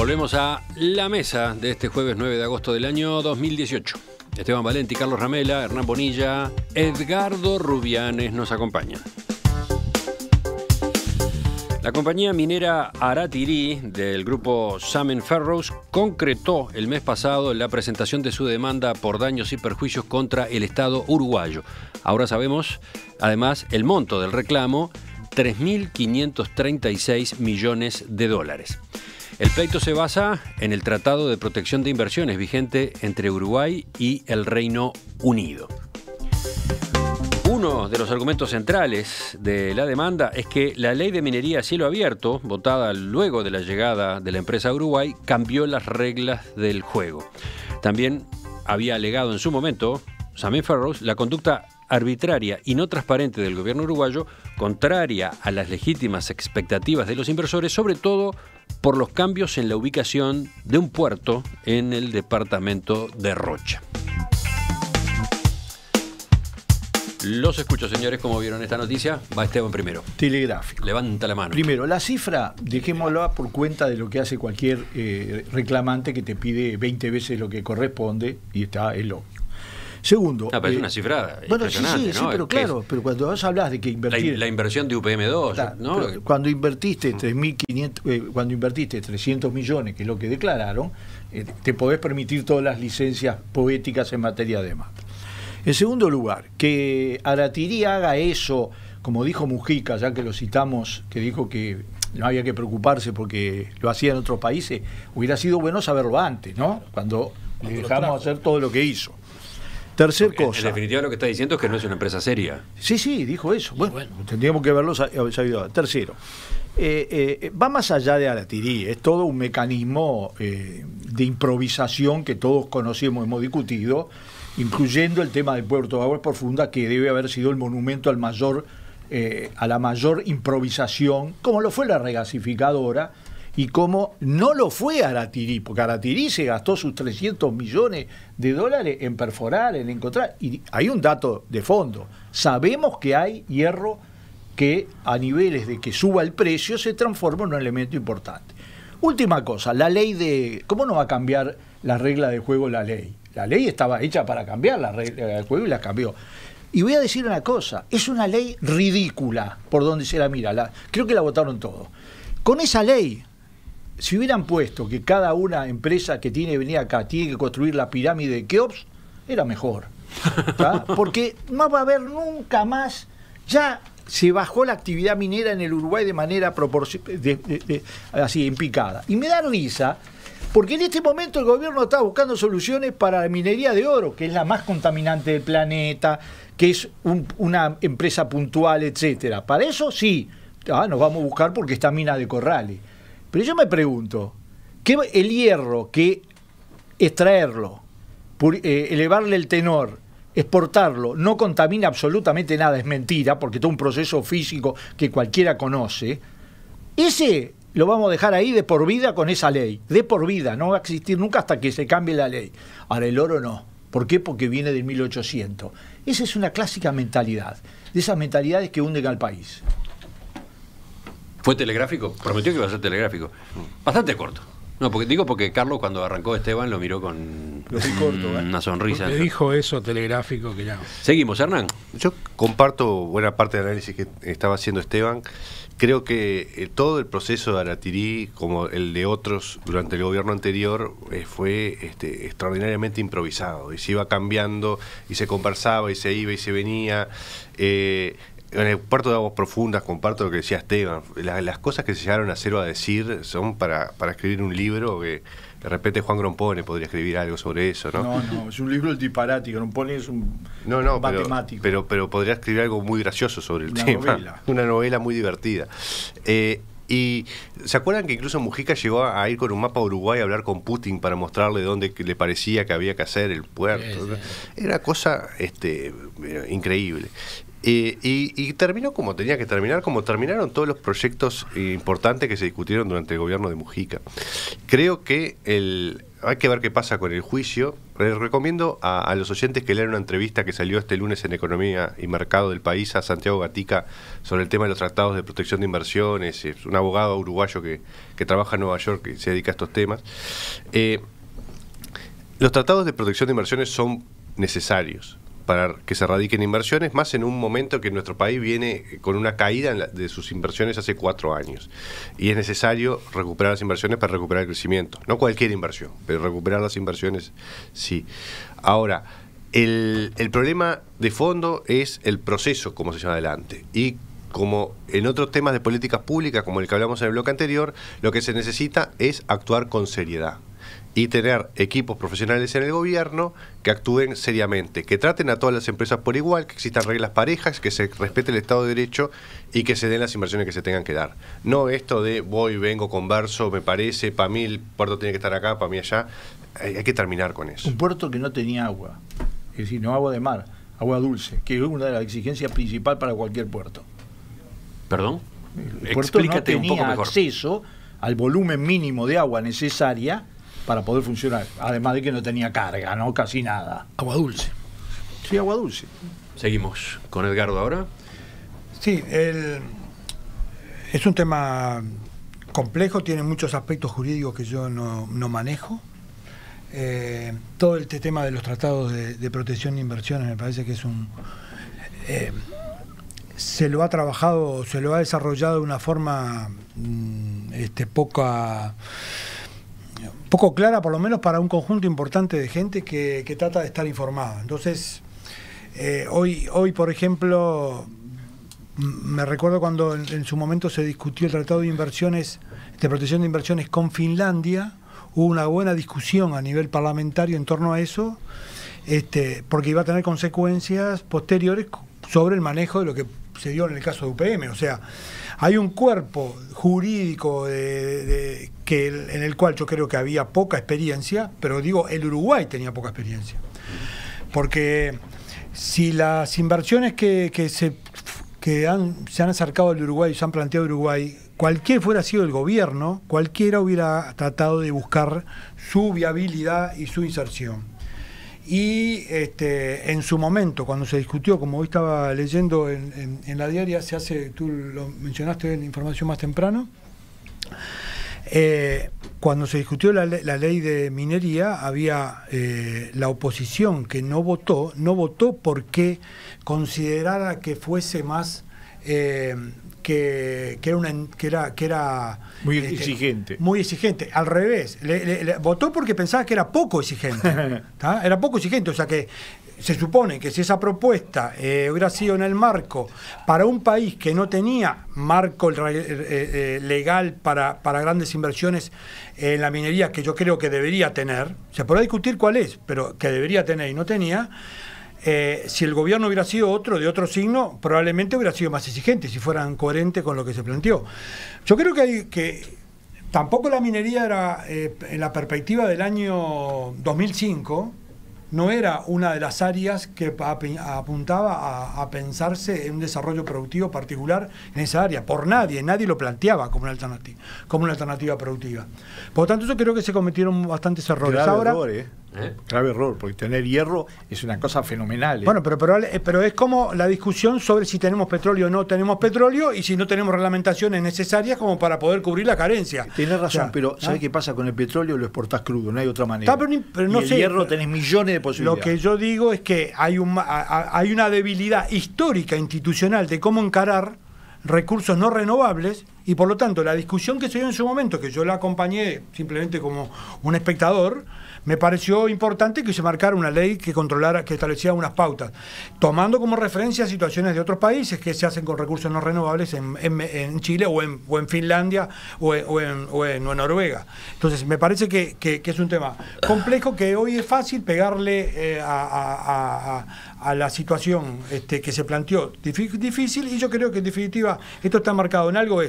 Volvemos a la mesa de este jueves 9 de agosto del año 2018. Esteban Valenti, Carlos Ramela, Hernán Bonilla, Edgardo Rubianes nos acompañan. La compañía minera Aratirí del grupo Samen Ferrous concretó el mes pasado la presentación de su demanda por daños y perjuicios contra el Estado uruguayo. Ahora sabemos, además, el monto del reclamo, 3.536 millones de dólares. El pleito se basa en el Tratado de Protección de Inversiones vigente entre Uruguay y el Reino Unido. Uno de los argumentos centrales de la demanda es que la ley de minería a cielo abierto, votada luego de la llegada de la empresa a Uruguay, cambió las reglas del juego. También había alegado en su momento Samen Ferrous la conducta arbitraria y no transparente del gobierno uruguayo, contraria a las legítimas expectativas de los inversores, sobre todo por los cambios en la ubicación de un puerto en el departamento de Rocha. Los escucho, señores. ¿Cómo vieron esta noticia? Va Esteban primero. Telegráfico. Levanta la mano. Primero, la cifra, dejémosla por cuenta de lo que hace cualquier reclamante que te pide 20 veces lo que corresponde y es lógico. Segundo... pero es una cifra bueno, impresionante, sí, ¿no? pero claro, pero cuando vos hablas de que invertir... La inversión de UPM2, ¿no? Cuando invertiste 3.500, cuando invertiste 300 millones, que es lo que declararon, te podés permitir todas las licencias poéticas en materia de mata. En segundo lugar, que Aratirí haga eso, como dijo Mujica, ya que lo citamos, que dijo que no había que preocuparse porque lo hacía en otros países, hubiera sido bueno saberlo antes, ¿no? Cuando le dejamos hacer todo lo que hizo. Tercer cosa. En definitiva, lo que está diciendo es que no es una empresa seria. Sí, dijo eso. Bueno, tendríamos que haberlo sabido. Tercero, va más allá de Aratirí, es todo un mecanismo de improvisación que todos conocemos, hemos discutido, incluyendo el tema del puerto de Aguas Profundas, que debe haber sido el monumento a la mayor improvisación, como lo fue la regasificadora, y como no lo fue Aratirí, porque Aratirí se gastó sus 300 millones de dólares en perforar, en encontrar, y hay un dato de fondo, sabemos que hay hierro que a niveles de que suba el precio se transforma en un elemento importante. Última cosa, la ley de... ¿Cómo no va a cambiar la regla de juego la ley? La ley estaba hecha para cambiar la regla del juego y la cambió. Y voy a decir una cosa, es una ley ridícula por donde se la mira, creo que la votaron todos. Con esa ley, si hubieran puesto que cada una empresa que tiene que venir acá tiene que construir la pirámide de Keops, era mejor. ¿Tá? Porque no va a haber nunca más, ya se bajó la actividad minera en el Uruguay de manera así, en picada. Y me da risa, porque en este momento el gobierno está buscando soluciones para la minería de oro, que es la más contaminante del planeta, que es una empresa puntual, etcétera. Para eso sí, nos vamos a buscar porque está Mina de Corrales. Pero yo me pregunto, ¿qué el hierro que extraerlo, elevarle el tenor, exportarlo, no contamina absolutamente nada, es mentira, porque todo un proceso físico que cualquiera conoce, ese lo vamos a dejar ahí de por vida con esa ley, de por vida, no va a existir nunca hasta que se cambie la ley. Ahora el oro no. ¿Por qué? Porque viene del 1800. Esa es una clásica mentalidad, de esas mentalidades que hunden al país. ¿Fue telegráfico? Prometió que iba a ser telegráfico. Bastante corto. No, porque Carlos, cuando arrancó Esteban, lo miró con una sonrisa. Porque dijo eso telegráfico que ya. Seguimos, Hernán. Yo comparto buena parte del análisis que estaba haciendo Esteban. Creo que todo el proceso de Aratirí, como el de otros durante el gobierno anterior, fue extraordinariamente improvisado. Y se iba cambiando, y se conversaba, y se iba y se venía. En el puerto de Aguas Profundas, comparto lo que decía Esteban, las cosas que se llegaron a hacer o a decir son para escribir un libro que de repente Juan Grompone podría escribir algo sobre eso, ¿no? No, es un libro del disparate, Grompone es un matemático. Pero podría escribir algo muy gracioso sobre el tema. Una novela muy divertida. Y ¿se acuerdan que incluso Mujica llegó a ir con un mapa a Uruguay a hablar con Putin para mostrarle dónde le parecía que había que hacer el puerto? Sí. Era cosa increíble. Y terminó como tenía que terminar, como terminaron todos los proyectos importantes que se discutieron durante el gobierno de Mujica. Creo que hay que ver qué pasa con el juicio. Les recomiendo a los oyentes que lean una entrevista que salió este lunes en Economía y Mercado del País a Santiago Gatica sobre el tema de los tratados de protección de inversiones. Es un abogado uruguayo que trabaja en Nueva York y se dedica a estos temas. Los tratados de protección de inversiones son necesarios para que se radiquen inversiones, más en un momento que nuestro país viene con una caída de sus inversiones hace 4 años. Y es necesario recuperar las inversiones para recuperar el crecimiento. No cualquier inversión, pero recuperar las inversiones sí. Ahora, el problema de fondo es el proceso, como se llama adelante. Y como en otros temas de políticas públicas, como el que hablamos en el bloque anterior, lo que se necesita es actuar con seriedad. Y tener equipos profesionales en el gobierno que actúen seriamente, que traten a todas las empresas por igual, que existan reglas parejas, que se respete el Estado de Derecho y que se den las inversiones que se tengan que dar. No esto de voy, vengo, converso, me parece, para mí el puerto tiene que estar acá, para mí allá. Hay que terminar con eso. Un puerto que no tenía agua, es decir, no agua de mar, agua dulce, que es una de las exigencias principales para cualquier puerto. ¿Perdón? El puerto Explícate no un poco tenía mejor. acceso al volumen mínimo de agua necesaria para poder funcionar, además de que no tenía carga, no casi nada. Agua dulce. Sí, agua dulce. Seguimos con Edgardo ahora. Sí, es un tema complejo, tiene muchos aspectos jurídicos que yo no manejo. Todo este tema de los tratados de protección de inversiones me parece que es se lo ha trabajado, se lo ha desarrollado de una forma poco clara, por lo menos para un conjunto importante de gente que trata de estar informada. Entonces, hoy, por ejemplo, me recuerdo cuando en su momento se discutió el Tratado de Inversiones, de Protección de Inversiones con Finlandia, hubo una buena discusión a nivel parlamentario en torno a eso, porque iba a tener consecuencias posteriores sobre el manejo de lo que se dio en el caso de UPM. O sea, hay un cuerpo jurídico en el cual yo creo que había poca experiencia, pero digo, el Uruguay tenía poca experiencia. Porque si las inversiones que se han acercado al Uruguay y se han planteado al Uruguay, cualquier fuera sido el gobierno, cualquiera hubiera tratado de buscar su viabilidad y su inserción. Y en su momento, cuando se discutió, como hoy estaba leyendo en la diaria, tú lo mencionaste en información más temprano, cuando se discutió la ley de minería, había la oposición que no votó porque considerara que fuese más que era muy exigente. Muy exigente. Al revés, votó porque pensaba que era poco exigente. Era poco exigente, o sea que se supone que si esa propuesta hubiera sido en el marco para un país que no tenía marco legal para grandes inversiones en la minería, que yo creo que debería tener, se podrá discutir cuál es, pero que debería tener y no tenía. Si el gobierno hubiera sido otro, de otro signo, probablemente hubiera sido más exigente, si fueran coherentes con lo que se planteó. Yo creo que tampoco la minería era, en la perspectiva del año 2005, no era una de las áreas que apuntaba a pensarse en un desarrollo productivo particular en esa área. Por nadie lo planteaba como una alternativa productiva. Por lo tanto, yo creo que se cometieron bastantes errores. Grave error, porque tener hierro es una cosa fenomenal. Bueno, pero es como la discusión sobre si tenemos petróleo o no tenemos petróleo y si no tenemos reglamentaciones necesarias como para poder cubrir la carencia. Tienes razón, pero ¿sabes qué pasa con el petróleo? Lo exportás crudo, no hay otra manera. Pero no y el sé, hierro tenés millones de posibilidades. Lo que yo digo es que hay una debilidad histórica, institucional, de cómo encarar recursos no renovables, y por lo tanto la discusión que se dio en su momento, que yo la acompañé simplemente como un espectador, me pareció importante que se marcara una ley que controlara, que establecía unas pautas, tomando como referencia situaciones de otros países que se hacen con recursos no renovables en Chile o en Finlandia o en Noruega. Entonces me parece que es un tema complejo, que hoy es fácil pegarle a la situación que se planteó difícil, y yo creo que en definitiva esto está marcado en algo,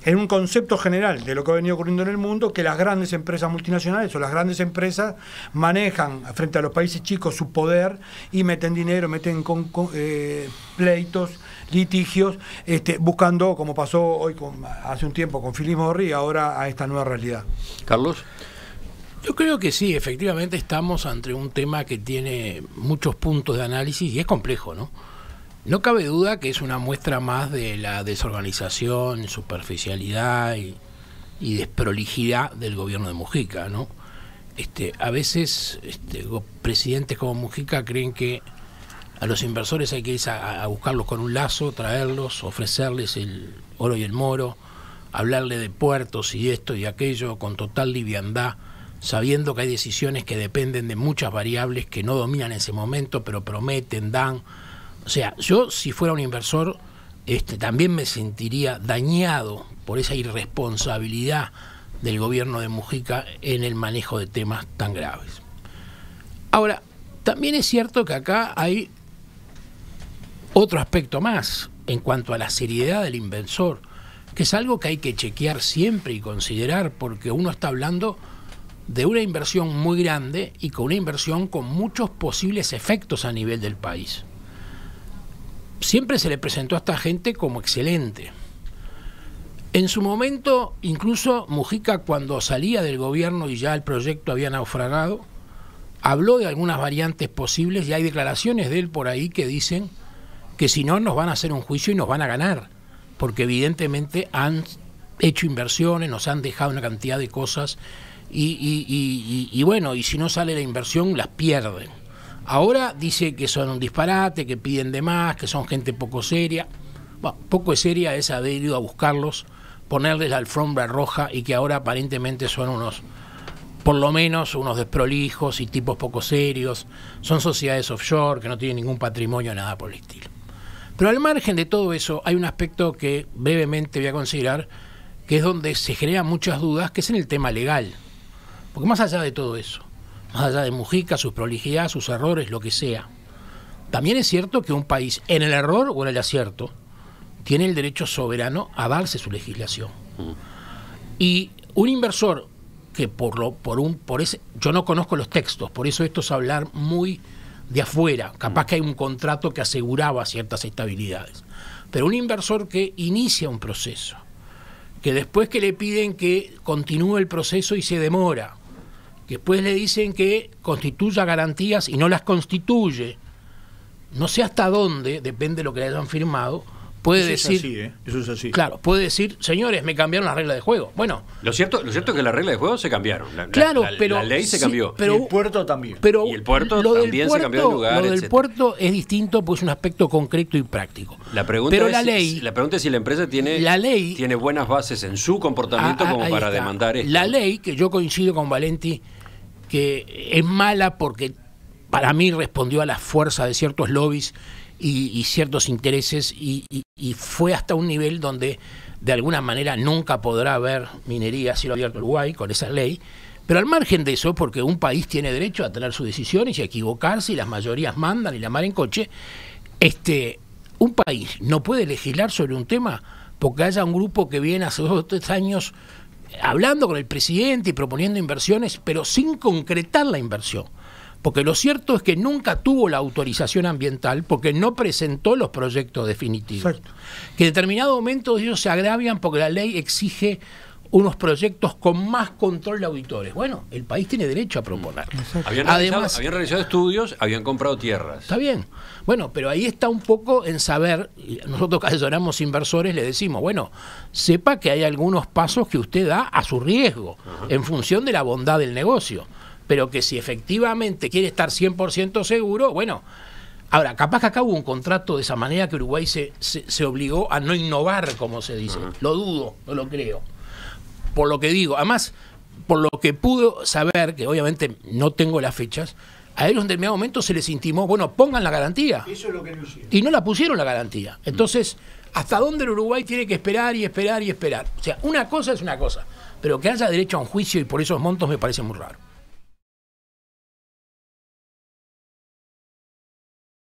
en un concepto general de lo que ha venido ocurriendo en el mundo, que las grandes empresas multinacionales o las grandes empresas manejan frente a los países chicos su poder y meten dinero, meten pleitos, litigios, buscando, como pasó hoy hace un tiempo con Philip Morris, y ahora a esta nueva realidad. Carlos. Yo creo que sí, efectivamente estamos ante un tema que tiene muchos puntos de análisis y es complejo, ¿no? No cabe duda que es una muestra más de la desorganización, superficialidad y desprolijidad del gobierno de Mujica, ¿no? A veces presidentes como Mujica creen que a los inversores hay que ir a buscarlos con un lazo, traerlos, ofrecerles el oro y el moro, hablarle de puertos y esto y aquello con total liviandad, sabiendo que hay decisiones que dependen de muchas variables que no dominan en ese momento, pero prometen, dan. O sea, yo si fuera un inversor también me sentiría dañado por esa irresponsabilidad del gobierno de Mujica en el manejo de temas tan graves. Ahora, también es cierto que acá hay otro aspecto más en cuanto a la seriedad del inversor, que es algo que hay que chequear siempre y considerar, porque uno está hablando de una inversión muy grande y con una inversión con muchos posibles efectos a nivel del país. Siempre se le presentó a esta gente como excelente. En su momento, incluso Mujica, cuando salía del gobierno y ya el proyecto había naufragado, habló de algunas variantes posibles y hay declaraciones de él por ahí que dicen que si no nos van a hacer un juicio y nos van a ganar, porque evidentemente han hecho inversiones, nos han dejado una cantidad de cosas y bueno, y si no sale la inversión las pierden. Ahora dice que son un disparate, que piden de más, que son gente poco seria. Bueno, poco seria es haber ido a buscarlos, ponerles la alfombra roja y que ahora aparentemente son unos, por lo menos unos desprolijos y tipos poco serios. Son sociedades offshore que no tienen ningún patrimonio, nada por el estilo. Pero al margen de todo eso hay un aspecto que brevemente voy a considerar, que es donde se generan muchas dudas, que es en el tema legal. Porque más allá de todo eso, más allá de Mujica, su prolijidad, sus errores, lo que sea, también es cierto que un país, en el error o en el acierto, tiene el derecho soberano a darse su legislación. Y un inversor que yo no conozco los textos, por eso esto es hablar muy de afuera, capaz que hay un contrato que aseguraba ciertas estabilidades, pero un inversor que inicia un proceso, que después que le piden que continúe el proceso y se demora, que después le dicen que constituya garantías y no las constituye, no sé hasta dónde, depende de lo que le hayan firmado, puede decir, eso es así. Claro, puede decir, señores, me cambiaron las reglas de juego. Bueno, lo cierto es que las reglas de juego se cambiaron. Pero la ley se cambió. Pero, y el puerto también. Pero y el puerto también se cambió de lugar. Lo del puerto es distinto, pues es un aspecto concreto y práctico. La pregunta es si la empresa tiene buenas bases en su comportamiento como para demandar esto. La ley, que yo coincido con Valenti, que es mala porque para mí respondió a la fuerza de ciertos lobbies y ciertos intereses y fue hasta un nivel donde de alguna manera nunca podrá haber minería a cielo abierto en Uruguay con esa ley, pero al margen de eso, porque un país tiene derecho a tener sus decisiones y a equivocarse y las mayorías mandan y la mar en coche, un país no puede legislar sobre un tema porque haya un grupo que viene hace 2 o 3 años hablando con el presidente y proponiendo inversiones, pero sin concretar la inversión. Porque lo cierto es que nunca tuvo la autorización ambiental porque no presentó los proyectos definitivos. Exacto. Que en determinado momento ellos se agravian porque la ley exige unos proyectos con más control de auditores. Bueno, el país tiene derecho a proponer. Habían realizado estudios, habían comprado tierras. Está bien. Bueno, pero ahí está un poco en saber, nosotros que asesoramos inversores le decimos, bueno, sepa que hay algunos pasos que usted da a su riesgo, en función de la bondad del negocio. Pero que si efectivamente quiere estar 100% seguro, bueno, ahora, capaz que acá hubo un contrato de esa manera que Uruguay se obligó a no innovar, como se dice. Lo dudo, no lo creo. Por lo que digo, además, por lo que pudo saber, que obviamente no tengo las fechas, a ellos en determinado momento se les intimó, bueno, pongan la garantía. Eso es lo que no hicieron. Y no la pusieron la garantía. Entonces, ¿hasta dónde el Uruguay tiene que esperar y esperar y esperar? O sea, una cosa es una cosa, pero que haya derecho a un juicio y por esos montos me parece muy raro.